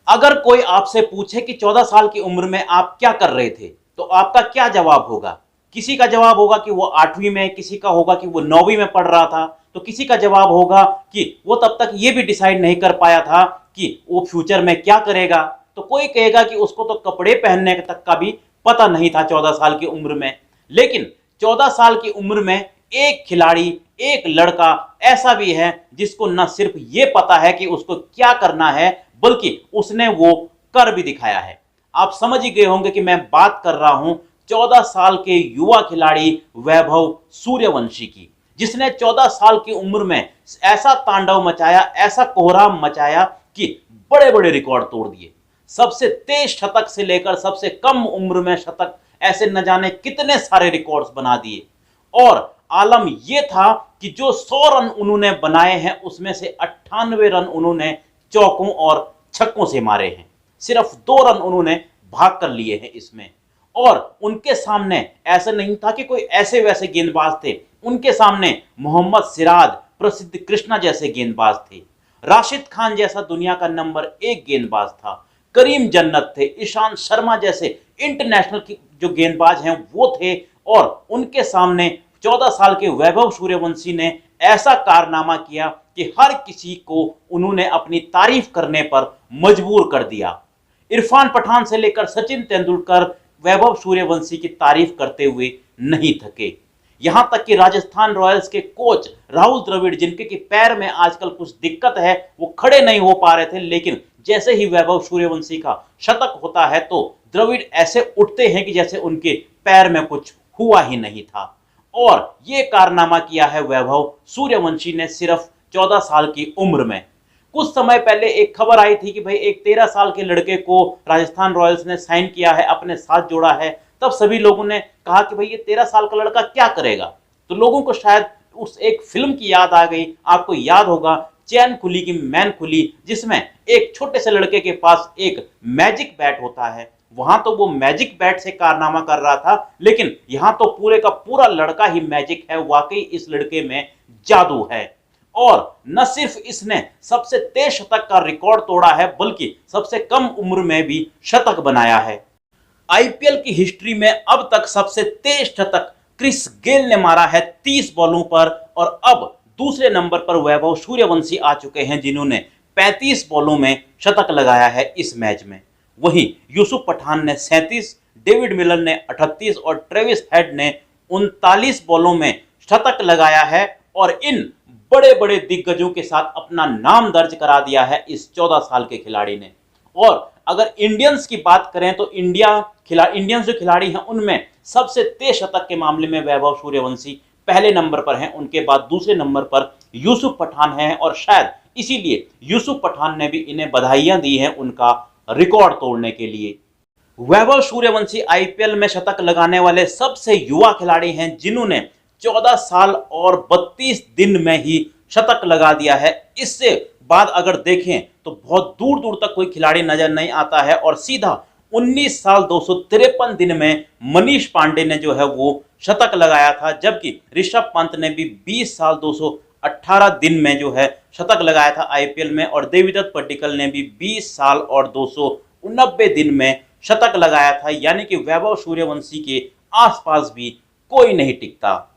अगर कोई आपसे पूछे कि 14 साल की उम्र में आप क्या कर रहे थे, तो आपका क्या जवाब होगा? किसी का जवाब होगा कि वो 8वीं में, किसी का होगा कि वो 9वीं में पढ़ रहा था, तो किसी का जवाब होगा कि वो तब तक ये भी डिसाइड नहीं कर पाया था कि वो फ्यूचर में क्या करेगा। तो कोई कहेगा कि उसको तो कपड़े पहनने तक का भी पता नहीं था 14 साल की उम्र में। लेकिन 14 साल की उम्र में एक खिलाड़ी, एक लड़का ऐसा भी है जिसको न सिर्फ ये पता है कि उसको क्या करना है, बल्कि उसने वो कर भी दिखाया है। आप समझ ही गए होंगे कि मैं बात कर रहा हूं 14 साल के युवा खिलाड़ी वैभव सूर्यवंशी की, जिसने 14 साल की उम्र में ऐसा तांडव मचाया, ऐसा कोहराम मचाया कि बड़े बड़े रिकॉर्ड तोड़ दिए। सबसे तेज शतक से लेकर सबसे कम उम्र में शतक, ऐसे न जाने कितने सारे रिकॉर्ड्स बना दिए। और आलम यह था कि जो 100 रन उन्होंने बनाए हैं उसमें से 98 रन उन्होंने चौकों और छक्कों से मारे हैं। सिर्फ 2 रन उन्होंने भाग कर लिए हैं इसमें। और उनके सामने ऐसा नहीं था कि कोई ऐसे वैसे गेंदबाज थे, उनके सामने मोहम्मद सिराज, प्रसिद्ध कृष्णा जैसे गेंदबाज थे, राशिद खान जैसा दुनिया का नंबर 1 गेंदबाज था, करीम जन्नत थे, ईशांत शर्मा जैसे इंटरनेशनल की जो गेंदबाज हैं वो थे। और उनके सामने 14 साल के वैभव सूर्यवंशी ने ऐसा कारनामा किया कि हर किसी को उन्होंने अपनी तारीफ करने पर मजबूर कर दिया। इरफान पठान से लेकर सचिन तेंदुलकर वैभव सूर्यवंशी की तारीफ करते हुए नहीं थके। यहां तक कि राजस्थान रॉयल्स के कोच राहुल द्रविड़, जिनके की पैर में आजकल कुछ दिक्कत है, वो खड़े नहीं हो पा रहे थे, लेकिन जैसे ही वैभव सूर्यवंशी का शतक होता है तो द्रविड़ ऐसे उठते हैं कि जैसे उनके पैर में कुछ हुआ ही नहीं था। और यह कारनामा किया है वैभव सूर्यवंशी ने सिर्फ 14 साल की उम्र में। कुछ समय पहले एक खबर आई थी कि भाई एक 13 साल के लड़के को राजस्थान रॉयल्स ने साइन किया है, अपने साथ जोड़ा है। तब सभी लोगों ने कहा कि भाई ये 13 साल का लड़का क्या करेगा। तो लोगों को शायद उस एक फिल्म की याद आ गई। आपको याद होगा चैन खुली की मैन खुली, जिसमें एक छोटे से लड़के के पास एक मैजिक बैट होता है। वहां तो वो मैजिक बैट से कारनामा कर रहा था, लेकिन यहां तो पूरे का पूरा लड़का ही मैजिक है। वाकई इस लड़के में जादू है। और न सिर्फ इसने सबसे तेज शतक का रिकॉर्ड तोड़ा है, बल्कि सबसे कम उम्र में भी शतक बनाया है। आईपीएल की हिस्ट्री में अब तक सबसे तेज शतक क्रिस गेल ने मारा है 30 बॉलों पर। और अब दूसरे नंबर पर वैभव सूर्यवंशी आ चुके हैं, जिन्होंने 35 बॉलों में शतक लगाया है इस मैच में। वहीं यूसुफ पठान ने 37, डेविड मिलर ने 38 और ट्रेविस हेड ने 39 बॉलों में शतक लगाया है। और इन बड़े बड़े दिग्गजों के साथ अपना नाम दर्ज करा दिया है इस 14 साल के खिलाड़ी ने। और अगर इंडियंस की बात करें तो इंडियंस जो खिलाड़ी हैं उनमें सबसे तेज शतक के मामले में वैभव सूर्यवंशी पहले नंबर पर हैं। उनके बाद दूसरे नंबर पर यूसुफ पठान हैं, और शायद इसीलिए यूसुफ पठान ने भी इन्हें बधाइयां दी हैं उनका रिकॉर्ड तोड़ने के लिए। वैभव सूर्यवंशी आईपीएल में शतक लगाने वाले सबसे युवा खिलाड़ी हैं, जिन्होंने 14 साल और 32 दिन में ही शतक लगा दिया है। इससे बाद अगर देखें तो बहुत दूर दूर तक कोई खिलाड़ी नजर नहीं आता है। और सीधा 19 साल 253 दिन में मनीष पांडे ने जो है वो शतक लगाया था, जबकि ऋषभ पंत ने भी 20 साल 218 दिन में जो है शतक लगाया था आईपीएल में। और देवीदत्त पड्डीकल ने भी 20 साल और 289 दिन में शतक लगाया था। यानी कि वैभव सूर्यवंशी के आसपास भी कोई नहीं टिकता।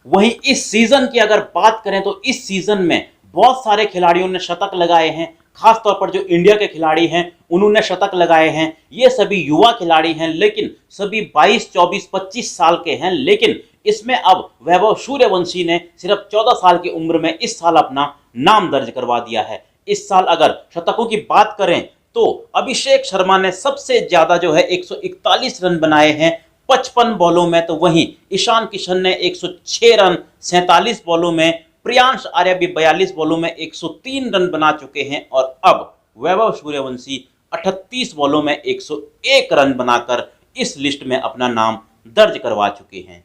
वहीं इस सीजन की अगर बात करें तो इस सीजन में बहुत सारे खिलाड़ियों ने शतक लगाए हैं। खासतौर पर जो इंडिया के खिलाड़ी हैं उन्होंने शतक लगाए हैं। ये सभी युवा खिलाड़ी हैं, लेकिन सभी 22, 24, 25 साल के हैं। लेकिन इसमें अब वैभव सूर्यवंशी ने सिर्फ 14 साल की उम्र में इस साल अपना नाम दर्ज करवा दिया है। इस साल अगर शतकों की बात करें तो अभिषेक शर्मा ने सबसे ज्यादा जो है 141 रन बनाए हैं 55 बॉलों में। तो वहीं ईशान किशन ने 106 रन 47 बॉलों में, प्रियांश आर्य भी 42 बॉलों में 103 रन बना चुके हैं। और अब वैभव सूर्यवंशी 38 बॉलों में 101 रन बनाकर इस लिस्ट में अपना नाम दर्ज करवा चुके हैं।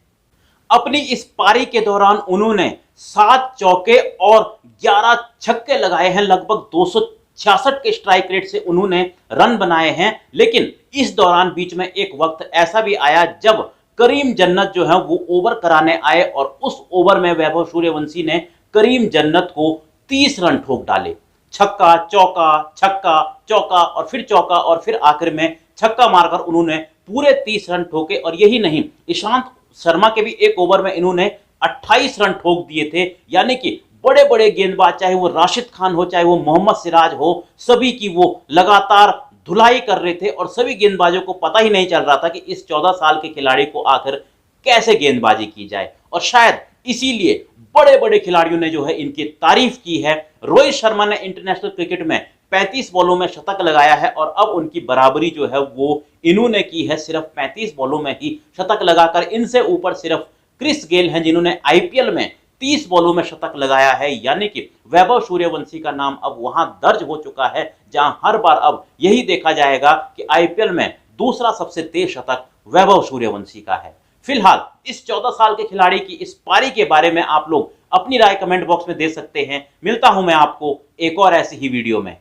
अपनी इस पारी के दौरान उन्होंने 7 चौके और 11 छक्के लगाए हैं। लगभग 266 के स्ट्राइक रेट से उन्होंने रन बनाए हैं। लेकिन इस दौरान बीच में एक वक्त ऐसा भी आया जब करीम जन्नत जो है वो ओवर कराने आए, और उस ओवर में वैभव सूर्यवंशी ने करीम जन्नत को 30 रन ठोक डाले। छक्का चौका छक्का चौका और फिर चौका और फिर आखिर में छक्का मारकर उन्होंने पूरे 30 रन ठोके। और यही नहीं, ईशांत शर्मा के भी एक ओवर में इन्होंने 28 रन ठोक दिए थे। यानी कि बड़े बड़े गेंदबाज, चाहे वो राशिद खान हो, चाहे वो मोहम्मद सिराज हो, सभी की वो लगातार धुलाई कर रहे थे और सभी गेंदबाजों को पता ही नहीं चल रहा था कि इस 14 साल के खिलाड़ी को आखिर कैसे गेंदबाजी की जाए। और शायद इसीलिए बड़े बड़े खिलाड़ियों ने जो है इनकी तारीफ की है। रोहित शर्मा ने इंटरनेशनल क्रिकेट में 35 बॉलों में शतक लगाया है और अब उनकी बराबरी जो है वो इन्होंने की है सिर्फ 35 बॉलों में ही शतक लगाकर। इनसे ऊपर सिर्फ क्रिस गेल हैं जिन्होंने आईपीएल में 30 बॉलों में शतक लगाया है। यानी कि वैभव सूर्यवंशी का नाम अब वहां दर्ज हो चुका है, जहां हर बार अब यही देखा जाएगा कि आईपीएल में दूसरा सबसे तेज शतक वैभव सूर्यवंशी का है। फिलहाल इस 14 साल के खिलाड़ी की इस पारी के बारे में आप लोग अपनी राय कमेंट बॉक्स में दे सकते हैं। मिलता हूं मैं आपको एक और ऐसी ही वीडियो में।